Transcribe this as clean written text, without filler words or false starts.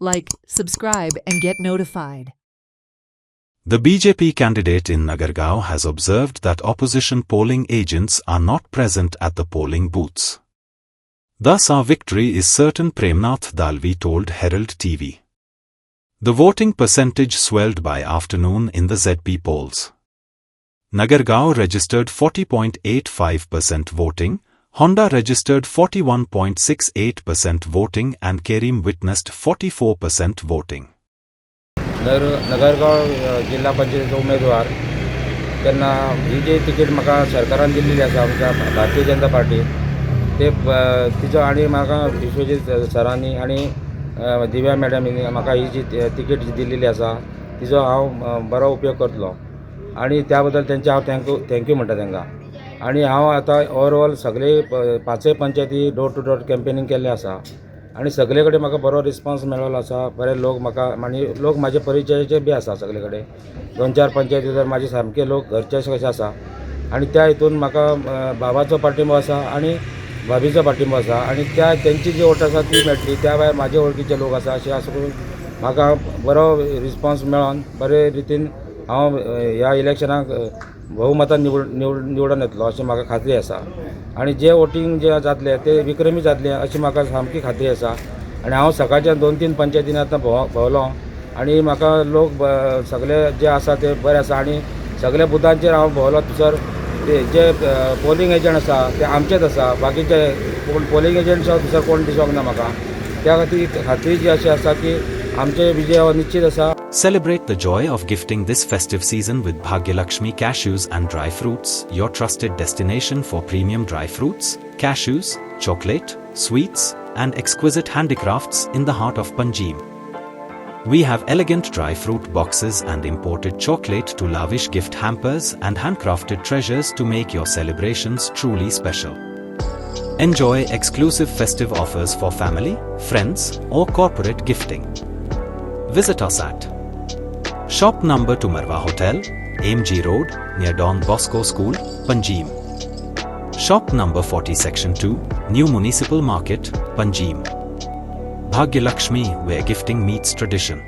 Like, subscribe, and get notified. The BJP candidate in Nagargaon has observed that opposition polling agents are not present at the polling booths. Thus our victory is certain, Premnath Dalvi told Herald TV. The voting percentage swelled by afternoon in the ZP polls. Nagargaon registered 40.85% voting, Honda registered 41.68% voting and Kerim witnessed 44% voting. Nagargaon जिल्हा पंचायतीचो उमेदवार त्यांना ही जी ticket म्हाका सरकारान दिल्ली आसा आमच्या Bharatiya Janata party ते तिचो आनी म्हाका विश्वजीत सरांनी आनी दिव्या मॅडमीनी म्हाका ही जी तिकीट दिल्ली आसा तिचो हांव बरो उपयोग करतलो आनी त्या बद्दल तेंचे हांव थँक्यू म्हणटा तांकां. आनी हांव आतां ओवरऑल सगळे 5 पंचायती डोर टू डोर कॅम्पेनींग केल्लें आसा आनी सगळे कडेन म्हाका बरो रिस्पॉन्स मेळ्ळो आसा. बरे लोक म्हाका आनी लोक म्हाजे परिचयाचे बी आसा सगळे कडेन. 2-4 पंचायती तर म्हाजे सामके लोक घरचे कशे आसा आनी त्या हितून म्हाका बाबाचो पाठिंबो आसा आनी भाभीचो पाठिंबो आसा आनी तेंची जी वोट आसा ती मेळटली. त्या भायर म्हाजे वळखीचे लोक आसा अशें आसूं करून म्हाका बरो रिस्पॉन्स मेळोन बरे रितीन हांव ह्या इलेक्शनाक भोवमतान निवडून येतलो अशी म्हाका खात्री आसा. आनी जे वोटींग जे जातले ते विक्रमी जातले अशी म्हाका सामकी खात्री आसा. आनी हांव सकाळच्या 2-3 पंचायतींनी आतां भोंवलो आनी म्हाका लोक सगळे जे आसा ते बरे आसा आनी सगळे बुथांचेर हांव भोंवलो. थंयसर जे पोलिंग एजंट आसा ते आमचेच आसा, बाकीचे पोलिंग एजंट थंयसर कोण दिसोंक ना म्हाका. त्या खातीर खात्री जी अशी आसा की आमचे विजय हो निश्चित आसा. Celebrate the joy of gifting this festive season with Bhagyalakshmi Cashews and Dry Fruits, your trusted destination for premium dry fruits, cashews, chocolate, sweets, and exquisite handicrafts in the heart of Panjim. We have elegant dry fruit boxes and imported chocolate to lavish gift hampers and handcrafted treasures to make your celebrations truly special. Enjoy exclusive festive offers for family, friends, or corporate gifting. Visit us at Shop number 2 Marwa Hotel, AMG Road, near Don Bosco School, Panjim. Shop number 40 Section 2, New Municipal Market, Panjim. Bhagyalakshmi, where gifting meets tradition.